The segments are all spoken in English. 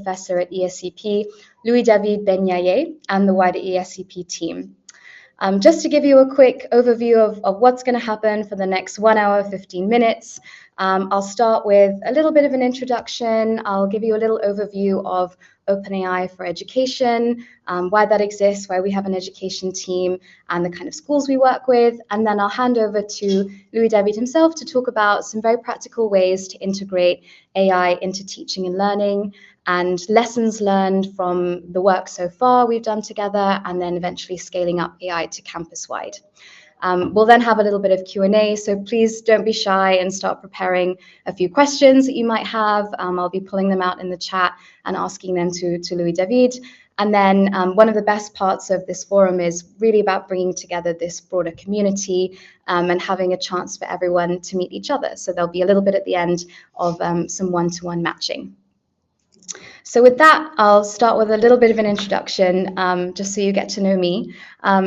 Professor at ESCP, Louis-David Benyaye, and the wider ESCP team. Just to give you a quick overview of what's going to happen for the next 1 hour, 15 minutes, I'll start with a little bit of an introduction. I'll give you a little overview of OpenAI for education, why that exists, why we have an education team, and the kind of schools we work with. And then I'll hand over to Louis-David himself to talk about some very practical ways to integrate AI into teaching and learning, and lessons learned from the work so far we've done together, and then eventually scaling up AI to campus-wide. We'll then have a little bit of Q&A, so please don't be shy and start preparing a few questions that you might have. I'll be pulling them out in the chat and asking them to Louis-David. And then one of the best parts of this forum is really about bringing together this broader community and having a chance for everyone to meet each other. So there'll be a little bit at the end of some one-to-one matching. So with that, I'll start with a little bit of an introduction, just so you get to know me.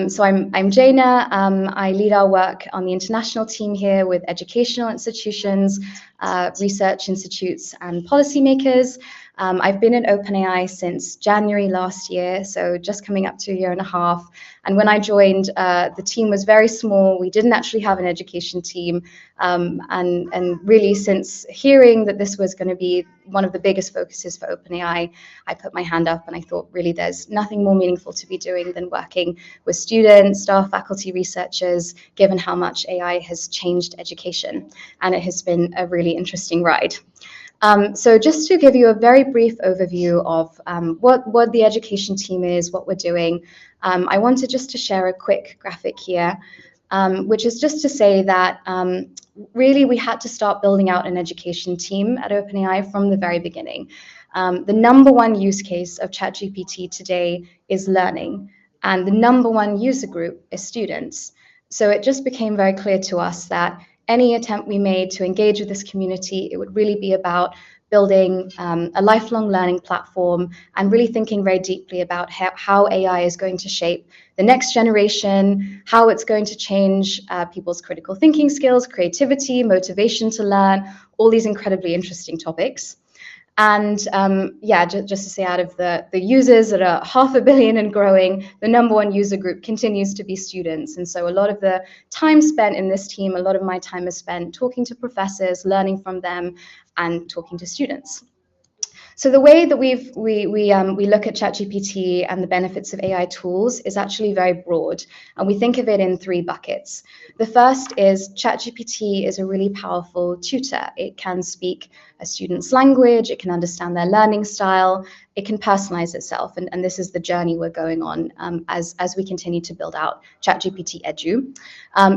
So I'm Jaina. I lead our work on the international team here with educational institutions, research institutes, and policymakers. I've been at OpenAI since January last year, so just coming up to a year and a half. And when I joined, the team was very small. We didn't actually have an education team. And really, since hearing that this was going to be one of the biggest focuses for OpenAI, I put my hand up and I thought, really, there's nothing more meaningful to be doing than working with students, staff, faculty, researchers, given how much AI has changed education. And it has been a really interesting ride. So just to give you a very brief overview of what the education team is, what we're doing, I wanted just to share a quick graphic here, which is just to say that really we had to start building out an education team at OpenAI from the very beginning. The number one use case of ChatGPT today is learning, and the number one user group is students. So it just became very clear to us that any attempt we made to engage with this community, it would really be about building a lifelong learning platform and really thinking very deeply about how AI is going to shape the next generation, how it's going to change people's critical thinking skills, creativity, motivation to learn, all these incredibly interesting topics. And yeah, just to say, out of the users that are 500 million and growing, the number one user group continues to be students. And so a lot of the time spent in this team, a lot of my time is spent talking to professors, learning from them, and talking to students. So the way that we look at ChatGPT and the benefits of AI tools is actually very broad, and we think of it in 3 buckets. The first is ChatGPT is a really powerful tutor. It can speak a student's language, it can understand their learning style, it can personalize itself, and this is the journey we're going on as we continue to build out ChatGPT Edu.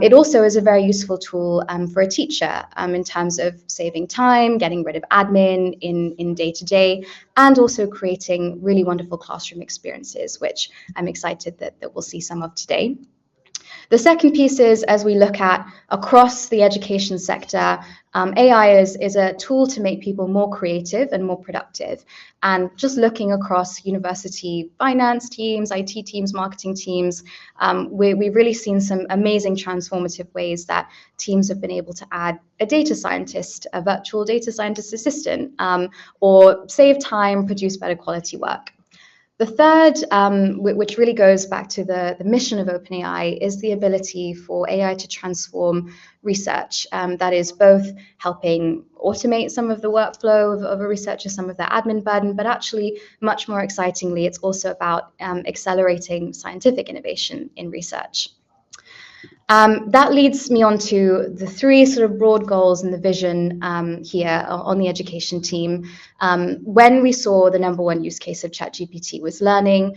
It also is a very useful tool for a teacher in terms of saving time, getting rid of admin in day-to-day, and also creating really wonderful classroom experiences, which I'm excited that we'll see some of today. The second piece is, as we look at across the education sector, AI is a tool to make people more creative and more productive. And just looking across university finance teams, IT teams, marketing teams, we've really seen some amazing transformative ways that teams have been able to add a data scientist, a virtual data scientist assistant, or save time, produce better quality work. The third, which really goes back to the mission of OpenAI, is the ability for AI to transform research. That is both helping automate some of the workflow of a researcher, some of their admin burden, but actually, much more excitingly, it's also about accelerating scientific innovation in research. That leads me on to the 3 sort of broad goals and the vision here on the education team. When we saw the number one use case of ChatGPT was learning,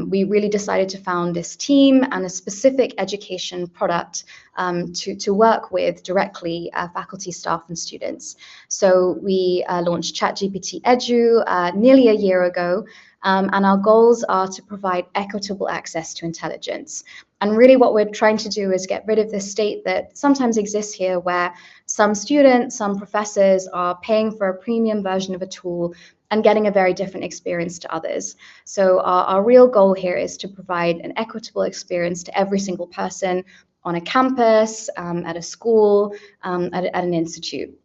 we really decided to found this team and a specific education product to work with directly faculty, staff, and students. So we launched ChatGPT Edu nearly a year ago, and our goals are to provide equitable access to intelligence. And really what we're trying to do is get rid of this state that sometimes exists here where some students, some professors are paying for a premium version of a tool and getting a very different experience to others. So our real goal here is to provide an equitable experience to every single person on a campus, at a school, at an institute.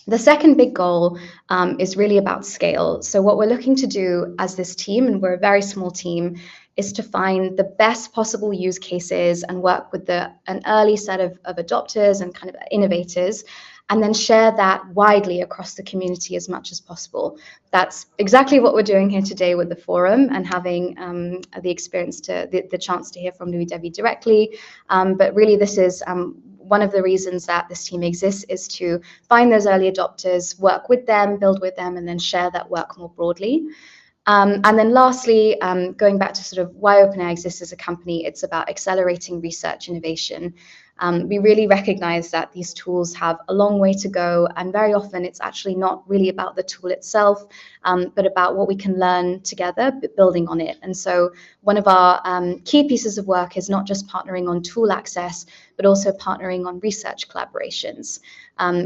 The second big goal is really about scale. So what we're looking to do as this team, and we're a very small team, is to find the best possible use cases and work with an early set of adopters and kind of innovators, and then share that widely across the community as much as possible. That's exactly what we're doing here today with the forum and having the chance to hear from Louis David directly. But really, this is one of the reasons that this team exists, is to find those early adopters, work with them, build with them, and then share that work more broadly. And then lastly, going back to sort of why OpenAI exists as a company, it's about accelerating research innovation. We really recognize that these tools have a long way to go, and very often it's actually not really about the tool itself, but about what we can learn together, building on it. And so one of our key pieces of work is not just partnering on tool access, but also partnering on research collaborations.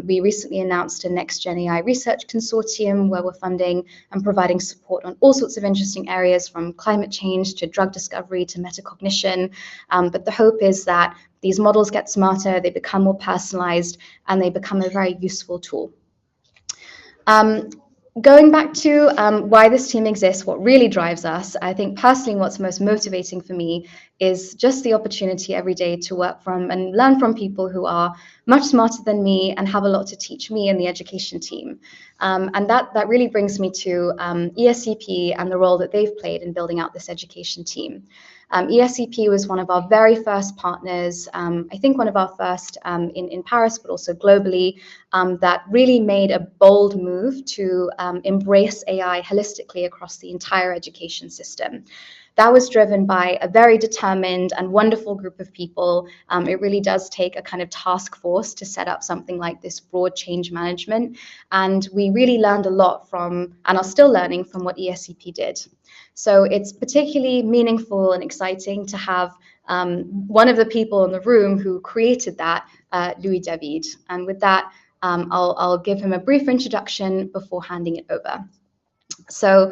We recently announced a Next Gen AI Research Consortium where we're funding and providing support on all sorts of interesting areas, from climate change to drug discovery to metacognition. But the hope is that these models get smarter, they become more personalized, and they become a very useful tool. Going back to why this team exists, what really drives us, I think personally what's most motivating for me is just the opportunity every day to work from and learn from people who are much smarter than me and have a lot to teach me and the education team. And that really brings me to ESCP and the role that they've played in building out this education team. ESCP was one of our very first partners, I think one of our first in Paris, but also globally, that really made a bold move to embrace AI holistically across the entire education system. That was driven by a very determined and wonderful group of people. It really does take a kind of task force to set up something like this broad change management. And we really learned a lot from, and are still learning from, what ESCP did. So it's particularly meaningful and exciting to have one of the people in the room who created that, Louis David. And with that, I'll give him a brief introduction before handing it over. So,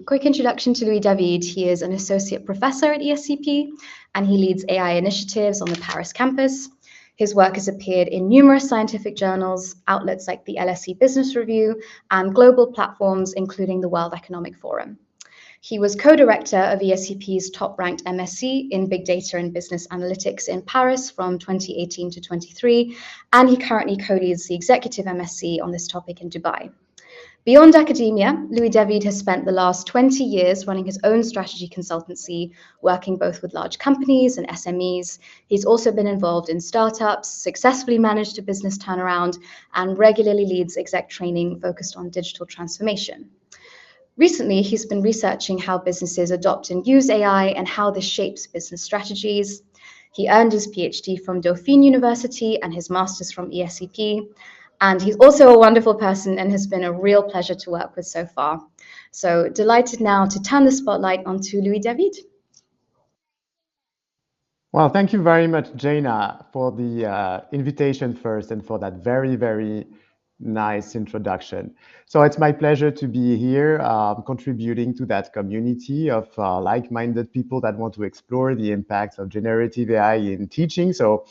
quick introduction to Louis David. He is an associate professor at ESCP, and he leads AI initiatives on the Paris campus. His work has appeared in numerous scientific journals, outlets like the LSE Business Review, and global platforms, including the World Economic Forum. He was co-director of ESCP's top-ranked MSc in Big Data and Business Analytics in Paris from 2018 to 23, and he currently co-leads the executive MSc on this topic in Dubai. Beyond academia, Louis David has spent the last 20 years running his own strategy consultancy, working both with large companies and SMEs. He's also been involved in startups, successfully managed a business turnaround, and regularly leads exec training focused on digital transformation. Recently, he's been researching how businesses adopt and use AI and how this shapes business strategies. He earned his PhD from Dauphine University and his master's from ESCP. And he's also a wonderful person and has been a real pleasure to work with so far. So delighted now to turn the spotlight onto Louis David. Well, thank you very much, Jaina, for the invitation first and for that very, very nice introduction. So it's my pleasure to be here, contributing to that community of like-minded people that want to explore the impacts of generative AI in teaching. So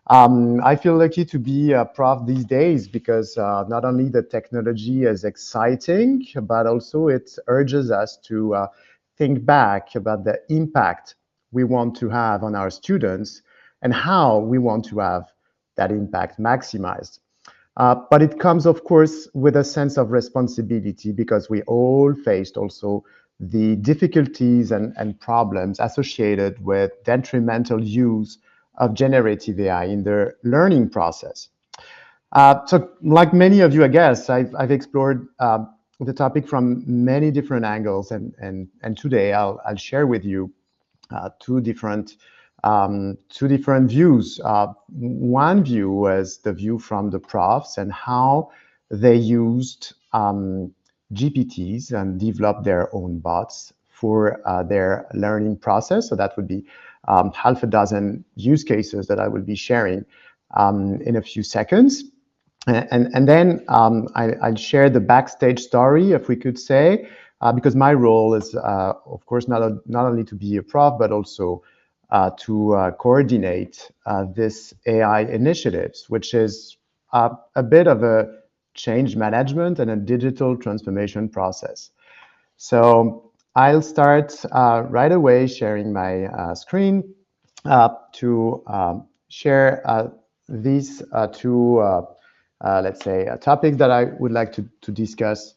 I feel lucky to be a prof these days because not only the technology is exciting, but also it urges us to think back about the impact we want to have on our students and how we want to have that impact maximized. But it comes, of course, with a sense of responsibility because we all faced also the difficulties and problems associated with detrimental use of generative AI in their learning process. So like many of you, I guess, I've explored the topic from many different angles, and today I'll share with you two different views. One view was the view from the profs and how they used GPTs and developed their own bots for their learning process. So that would be half a dozen use cases that I will be sharing in a few seconds. And then I'll share the backstage story, if we could say, because my role is, of course, not only to be a prof, but also to coordinate this AI initiatives, which is a bit of a change management and a digital transformation process. So I'll start right away sharing my screen to share these two, let's say, topics that I would like to discuss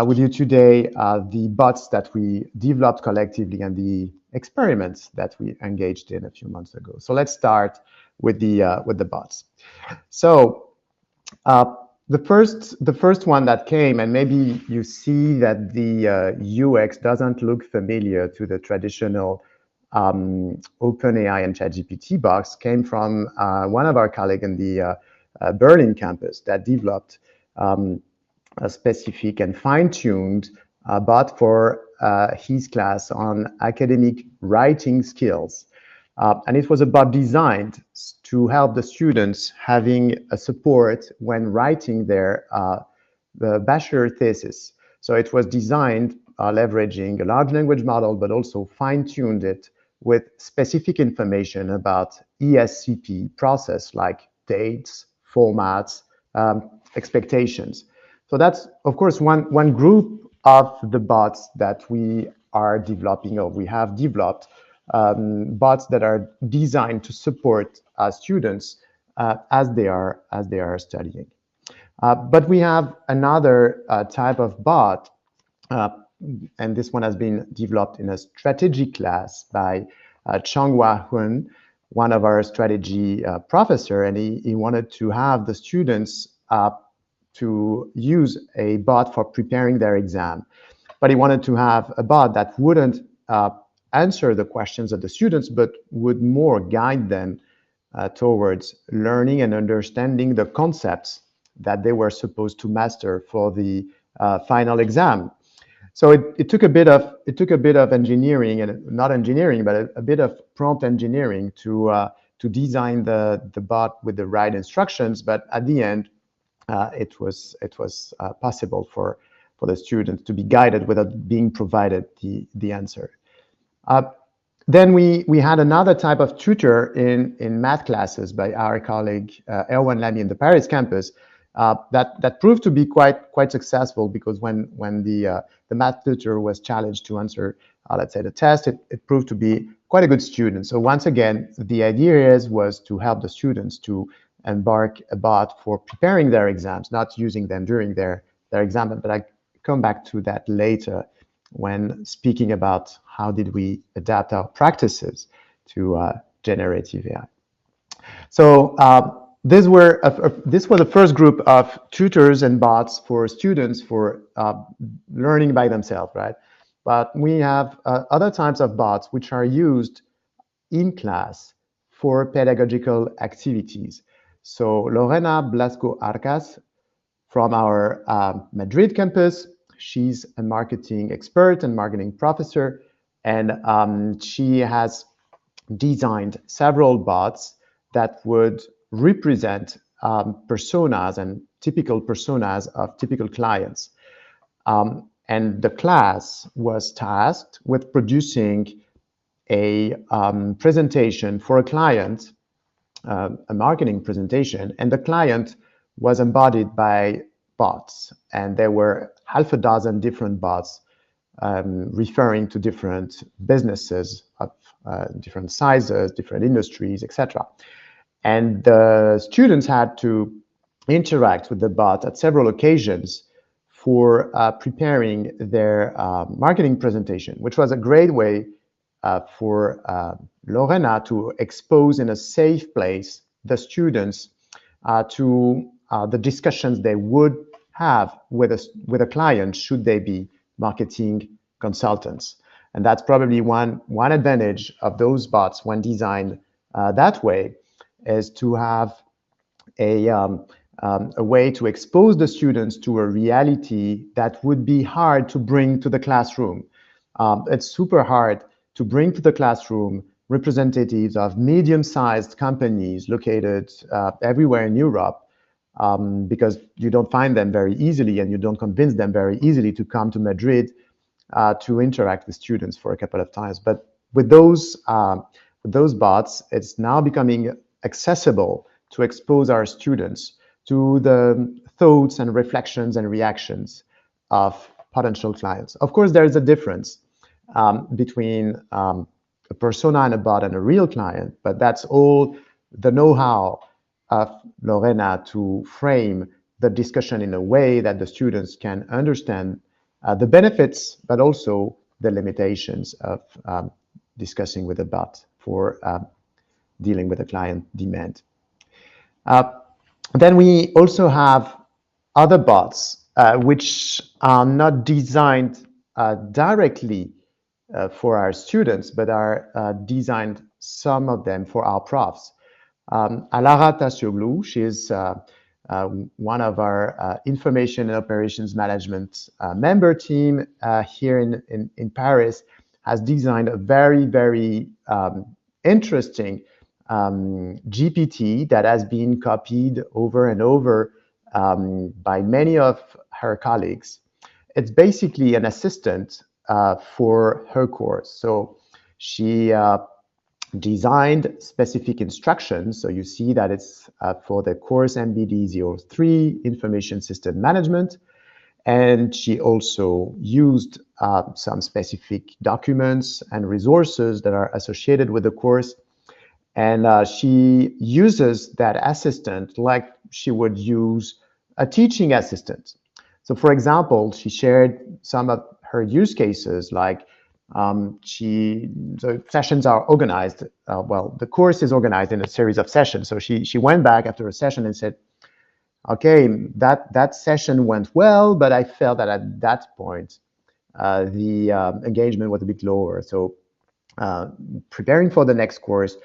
with you today, the bots that we developed collectively and the experiments that we engaged in a few months ago. So let's start with the bots. So uh, the first one that came, and maybe you see that the UX doesn't look familiar to the traditional OpenAI and ChatGPT box, came from one of our colleagues in the Berlin campus that developed a specific and fine-tuned bot for his class on academic writing skills. And it was a bot designed to help the students having a support when writing their the bachelor thesis. So it was designed leveraging a large language model, but also fine-tuned it with specific information about ESCP process like dates, formats, expectations. So that's, of course, one group of the bots that we are developing, or we have developed, bots that are designed to support students as they are studying. But we have another type of bot, uh, and this one has been developed in a strategy class by Changhua Hun, one of our strategy professor, and he wanted to have the students to use a bot for preparing their exam. But he wanted to have a bot that wouldn't answer the questions of the students, but would more guide them towards learning and understanding the concepts that they were supposed to master for the final exam. So it took a bit of engineering, and not engineering, but a bit of prompt engineering to design the bot with the right instructions. But at the end, it was possible for the students to be guided without being provided the answer. Then we had another type of tutor in math classes by our colleague Erwan Lamy in the Paris campus that proved to be quite successful, because when the math tutor was challenged to answer, let's say, the test, it proved to be quite a good student. So once again, the idea was to help the students to embark a bot for preparing their exams, not using them during their exam. But I come back to that later when speaking about how did we adapt our practices to generative AI. So this was the first group of tutors and bots for students for learning by themselves, right? But we have other types of bots which are used in class for pedagogical activities. So Lorena Blasco Arcas from our Madrid campus, she's a marketing expert and marketing professor, and she has designed several bots that would represent personas and typical personas of typical clients. And the class was tasked with producing a presentation for a client, a marketing presentation, and the client was embodied by bots. And there were half a dozen different bots referring to different businesses of different sizes, different industries, etc. And the students had to interact with the bot at several occasions for preparing their marketing presentation, which was a great way for Lorena to expose in a safe place the students to the discussions they would have with a client should they be marketing consultants. And that's probably one advantage of those bots when designed that way, is to have a way to expose the students to a reality that would be hard to bring to the classroom. It's super hard to bring to the classroom representatives of medium-sized companies located everywhere in Europe, because you don't find them very easily, and you don't convince them very easily to come to Madrid to interact with students for a couple of times. But with those bots, it's now becoming accessible to expose our students to the thoughts and reflections and reactions of potential clients. Of course, there is a difference between a persona and a bot and a real client, but that's all the know-how of Lorena to frame the discussion in a way that the students can understand the benefits, but also the limitations of discussing with a bot for dealing with a client demand. Then we also have other bots which are not designed directly for our students, but are designed, some of them, for our profs. Alara Tassioglu, she is one of our information and operations management member team here in Paris, has designed a very, very interesting GPT that has been copied over and over by many of her colleagues. It's basically an assistant for her course. So she designed specific instructions. So you see that it's for the course MBD03, Information System Management. And she also used some specific documents and resources that are associated with the course. And she uses that assistant like she would use a teaching assistant. So for example, she shared some of her use cases, like the sessions are organized. Well, the course is organized in a series of sessions. So she went back after a session and said, okay, that session went well, but I felt that at that point, the engagement was a bit lower. So preparing for the next course,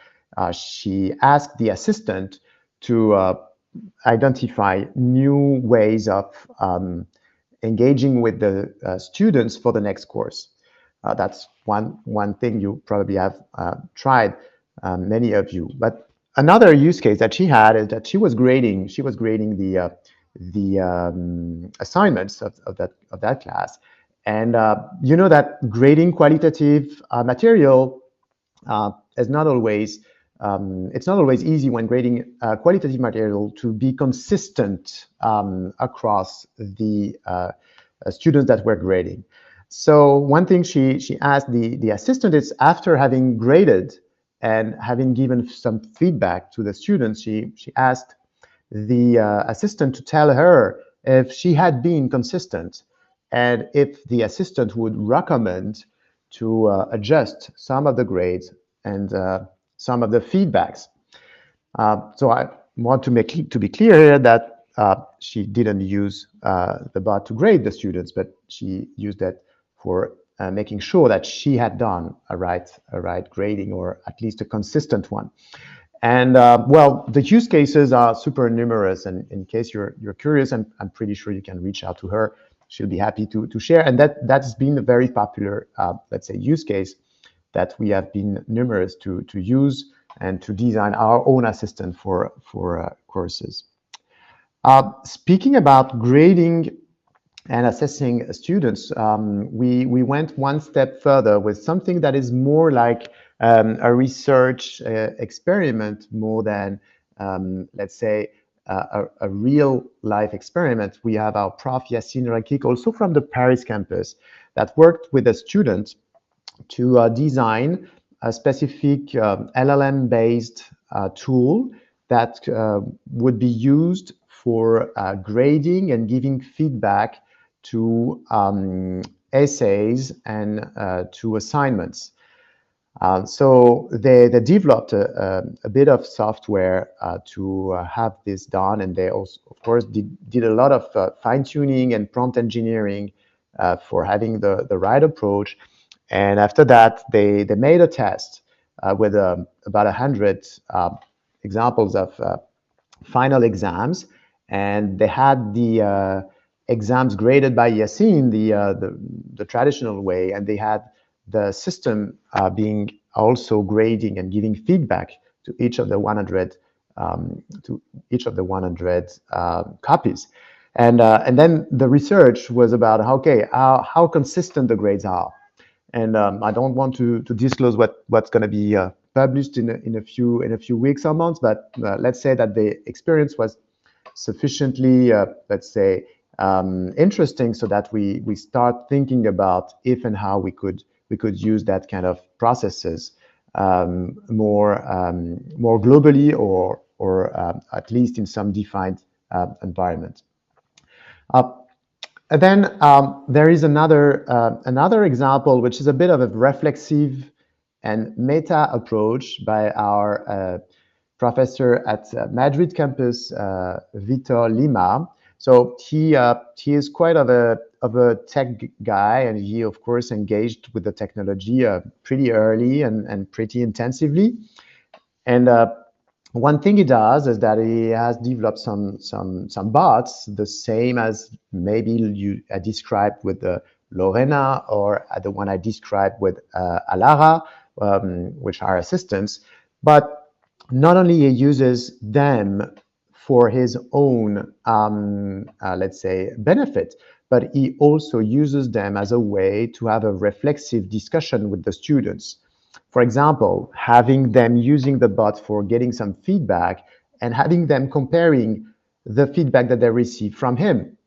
she asked the assistant to identify new ways of engaging with the students for the next course. That's one thing you probably have tried, many of you. But another use case that she had is that she was grading the assignments of that class, and you know that grading qualitative material is not always it's not always easy when grading qualitative material to be consistent across the students that we're grading. So one thing she asked the assistant is, after having graded and having given some feedback to the students, she asked the assistant to tell her if she had been consistent and if the assistant would recommend to adjust some of the grades and some of the feedbacks. So I want to be clear here that she didn't use the bot to grade the students, but she used it for making sure that she had done a right grading, or at least a consistent one. And well, the use cases are super numerous, and in case you're curious, I'm pretty sure you can reach out to her. She'll be happy to share. And that's been a very popular, let's say, use case that we have been numerous to use and to design our own assistant for courses. Speaking about grading and assessing students, we went one step further with something that is more like a research experiment, more than, let's say, a real life experiment. We have our Prof. Yassine Rakik, also from the Paris campus, that worked with a student to design a specific LLM-based tool that would be used for grading and giving feedback to essays and to assignments. So they developed a bit of software to have this done, and they also, of course, did a lot of fine-tuning and prompt engineering for having the right approach. And after that, they made a test with about 100 examples of final exams, and they had the exams graded by Yassine the traditional way, and they had the system being also grading and giving feedback to each of the 100 copies. And then the research was about, okay, how consistent the grades are. And I don't want to disclose what's going to be published in a few weeks or months, but let's say that the experience was sufficiently, let's say, interesting so that we start thinking about if and how we could use that kind of processes more globally or at least in some defined environment. Uh, and then there is another example, which is a bit of a reflexive and meta approach by our professor at Madrid campus, Vitor Lima. So he is quite of a tech guy, and he of course engaged with the technology pretty early and pretty intensively. And one thing he does is that he has developed some bots, the same as maybe you described with the Lorena or the one I described with Alara, which are assistants. But not only he uses them for his own, let's say, benefit, but he also uses them as a way to have a reflexive discussion with the students. For example, having them using the bot for getting some feedback and having them comparing the feedback that they receive from him,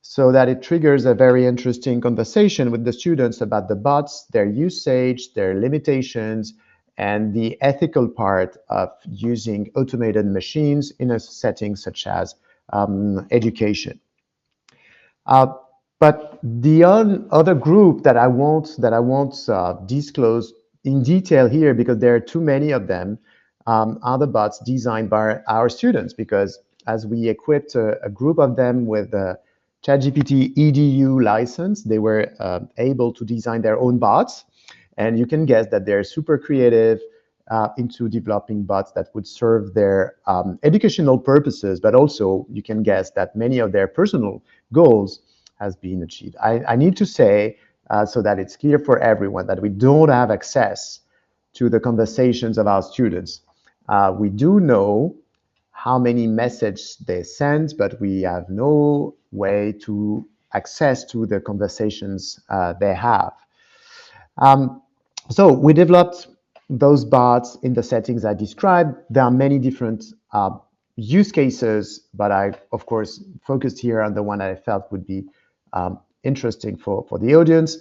so that it triggers a very interesting conversation with the students about the bots, their usage, their limitations, and the ethical part of using automated machines in a setting such as education. Uh, but the other group that I won't disclose in detail here because there are too many of them are the bots designed by our students. Because as we equipped a group of them with a ChatGPT EDU license, they were able to design their own bots, and you can guess that they're super creative into developing bots that would serve their educational purposes, but also you can guess that many of their personal goals has been achieved. I need to say, so that it's clear for everyone, that we don't have access to the conversations of our students. We do know how many messages they send, but we have no way to access to the conversations they have. Um, so we developed those bots in the settings I described. There are many different use cases, but I, of course, focused here on the one I felt would be interesting for the audience.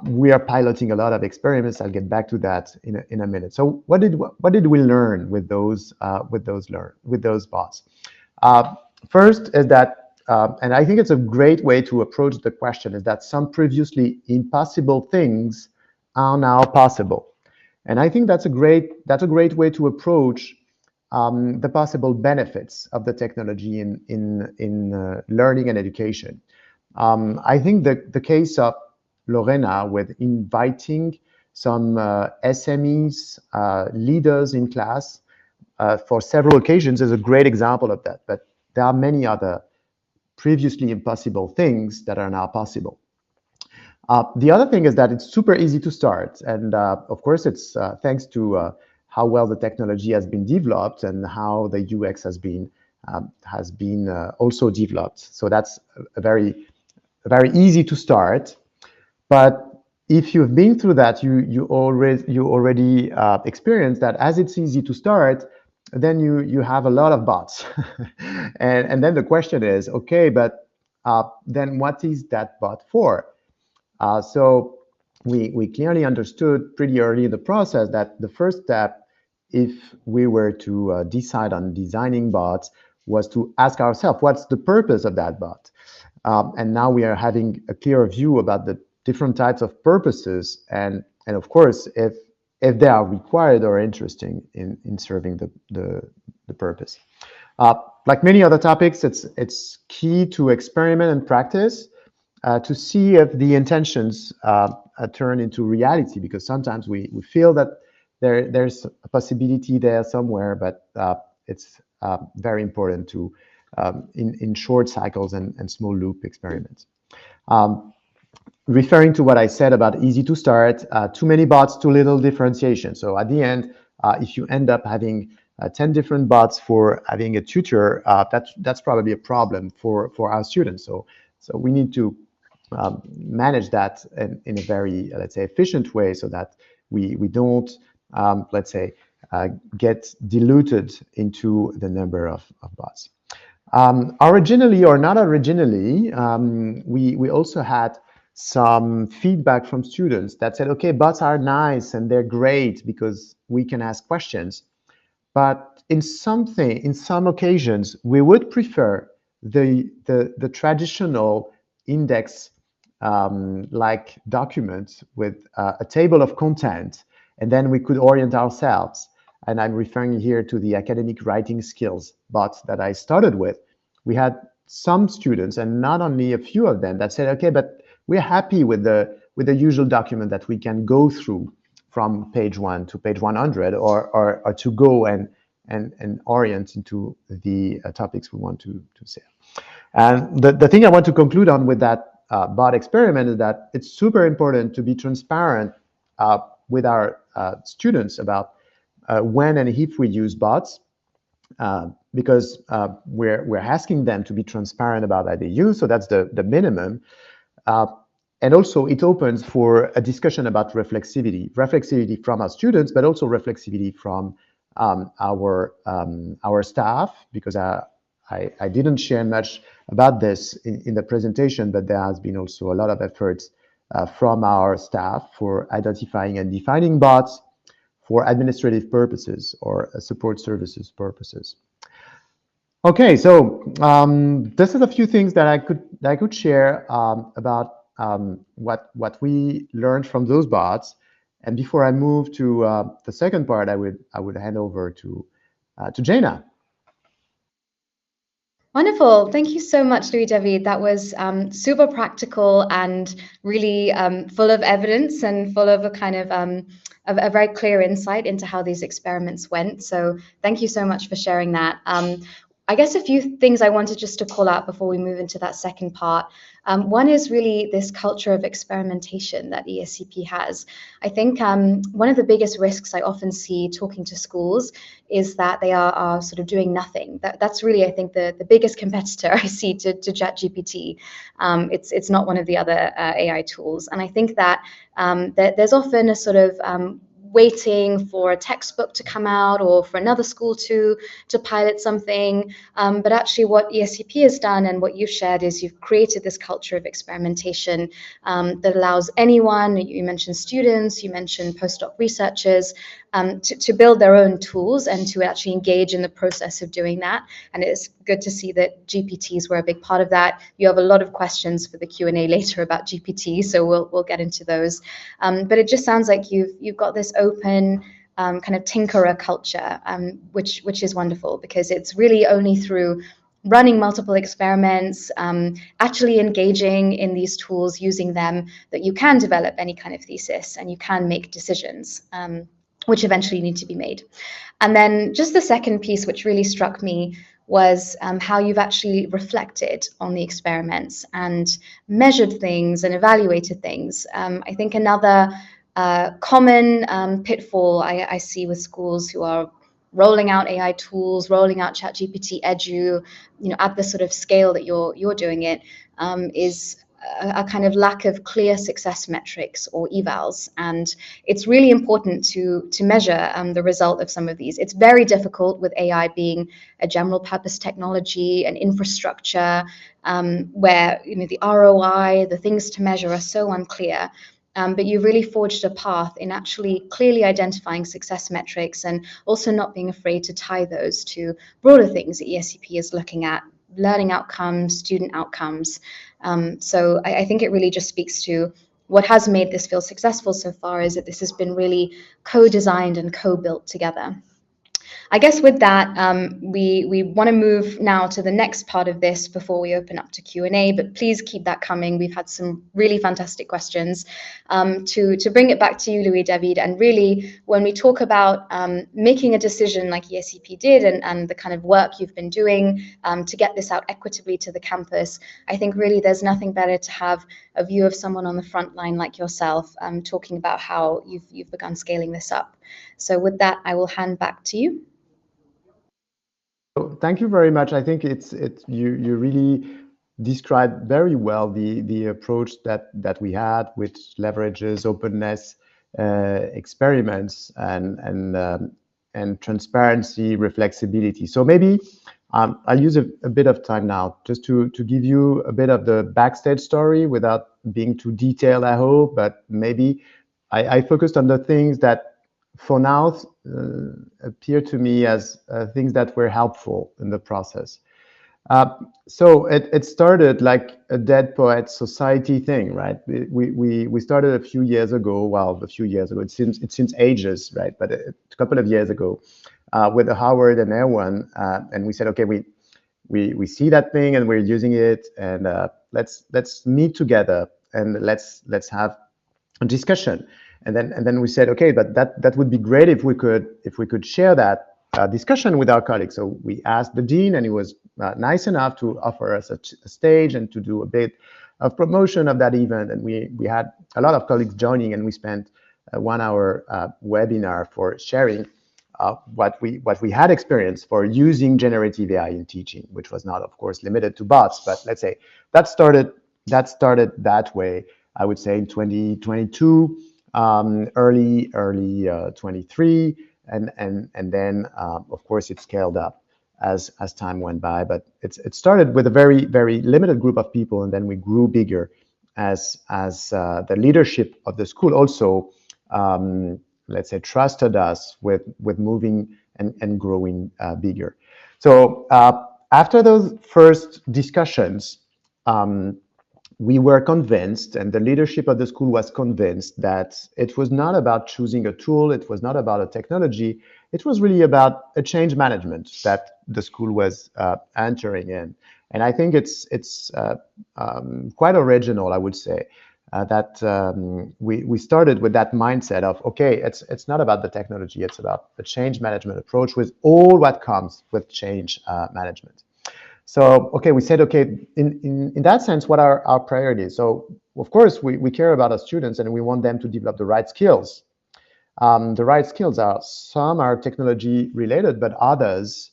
We are piloting a lot of experiments. I'll get back to that in a minute. So what did we learn with those bots? First is that, and I think it's a great way to approach the question, is that some previously impossible things are now possible. And I think that's a great way to approach the possible benefits of the technology in learning and education. I think the case of Lorena with inviting some SMEs, leaders in class for several occasions is a great example of that. But there are many other previously impossible things that are now possible. The other thing is that it's super easy to start. And of course, it's thanks to how well the technology has been developed and how the UX has been also developed. So that's a very easy to start. But if you've been through that, you already experienced that as it's easy to start, then you have a lot of bots. And then the question is, okay, but then what is that bot for? So we clearly understood pretty early in the process that the first step, if we were to decide on designing bots, was to ask ourselves, what's the purpose of that bot? And now we are having a clearer view about the different types of purposes, and of course, if they are required or interesting in serving the purpose. Like many other topics, it's key to experiment and practice to see if the intentions turn into reality, because sometimes we feel that there's a possibility there somewhere, but it's very important to in short cycles and small loop experiments. Referring to what I said about easy to start, too many bots, too little differentiation. So at the end, if you end up having 10 different bots for having a tutor, that's probably a problem for our students. So we need to manage that in a very, let's say, efficient way, so that we don't, let's say, get diluted into the number of bots. Originally or not originally, we also had some feedback from students that said, okay, bots are nice and they're great because we can ask questions. But in some occasions, we would prefer the traditional index like documents with a table of content, and then we could orient ourselves. And I'm referring here to the academic writing skills bots that I started with. We had some students, and not only a few of them, that said, okay, but we're happy with the usual document that we can go through from page 1 to page 100, or to go and orient into the topics we want to say. And the thing I want to conclude on with that bot experiment is that it's super important to be transparent with our students about when and if we use bots, because we're asking them to be transparent about that they use, so that's the minimum. And also it opens for a discussion about reflexivity from our students, but also reflexivity from our staff, because I didn't share much about this in the presentation, but there has been also a lot of efforts from our staff for identifying and defining bots for administrative purposes or support services purposes. Okay, so this is a few things that I could share about what we learned from those bots. And before I move to the second part, I would hand over to Jaina. Wonderful. Thank you so much, Louis David. That was super practical and really full of evidence and full of a kind of a very clear insight into how these experiments went. So thank you so much for sharing that. I guess a few things I wanted just to call out before we move into that second part. One is really this culture of experimentation that ESCP has. I think one of the biggest risks I often see talking to schools is that they are sort of doing nothing. That's really, I think, the biggest competitor I see to ChatGPT. It's not one of the other AI tools. And I think that there's often a sort of waiting for a textbook to come out or for another school to pilot something. But actually what ESCP has done and what you've shared is you've created this culture of experimentation that allows anyone, you mentioned students, you mentioned postdoc researchers, to build their own tools and to actually engage in the process of doing that. And it's good to see that GPTs were a big part of that. You have a lot of questions for the Q&A later about GPT, so we'll get into those. But it just sounds like you've got this open kind of tinkerer culture, which is wonderful, because it's really only through running multiple experiments, actually engaging in these tools, using them, that you can develop any kind of thesis and you can make decisions, which eventually need to be made. And then just the second piece, which really struck me, was how you've actually reflected on the experiments and measured things and evaluated things. I think another common pitfall I see with schools who are rolling out AI tools, rolling out ChatGPT Edu, at the sort of scale that you're doing it, is a kind of lack of clear success metrics or evals. And it's really important to measure the result of some of these. It's very difficult with AI being a general purpose technology and infrastructure, where the ROI, the things to measure are so unclear. But you really forged a path in actually clearly identifying success metrics and also not being afraid to tie those to broader things that ESCP is looking at: learning outcomes, student outcomes. So I think it really just speaks to what has made this feel successful so far, is that this has been really co-designed and co-built together. I guess with that, we want to move now to the next part of this before we open up to Q&A, but please keep that coming. We've had some really fantastic questions. To bring it back to you, Louis David, and really when we talk about making a decision like ESCP did, and the kind of work you've been doing to get this out equitably to the campus, I think really there's nothing better to have a view of someone on the front line like yourself talking about how you've begun scaling this up. So with that, I will hand back to you. Thank you very much. I think you really described very well the approach that we had, which leverages openness, experiments, and transparency, reflexibility. So maybe I'll use a bit of time now just to give you a bit of the backstage story without being too detailed, I hope, but maybe I focused on the things that for now appear to me as things that were helpful in the process. So it started like a Dead Poets Society thing, right? We started a few years ago. Well, a few years ago. It seems ages, right? But a couple of years ago, with Howard and Erwan, and we said, okay, we see that thing and we're using it, and let's meet together and let's have a discussion. And then we said, okay, but that would be great if we could share that discussion with our colleagues. So we asked the dean, and he was nice enough to offer us a stage and to do a bit of promotion of that event. And we had a lot of colleagues joining, and we spent a 1 hour webinar for sharing what we had experienced for using generative AI in teaching, which was not, of course, limited to bots, but let's say that started that way. I would say in 2022, early 23, and then of course it scaled up as time went by. But it started with a very limited group of people, and then we grew bigger as the leadership of the school also, let's say, trusted us with moving and growing bigger. So after those first discussions, we were convinced, and the leadership of the school was convinced, that it was not about choosing a tool, it was not about a technology, it was really about a change management that the school was entering in. And I think it's quite original, I would say, that we started with that mindset of, okay, it's not about the technology, it's about a change management approach with all what comes with change management. So, okay, we said, okay, in that sense, what are our priorities? So, of course, we care about our students and we want them to develop the right skills. The right skills are, some are technology related, but others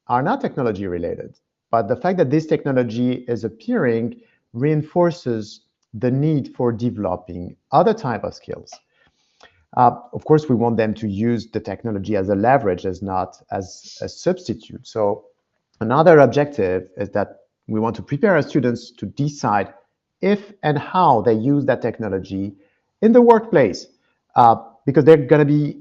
are not technology related. But the fact that this technology is appearing reinforces the need for developing other type of skills. Of course, we want them to use the technology as a leverage, as not as a substitute. So another objective is that we want to prepare our students to decide if and how they use that technology in the workplace, because they're going to be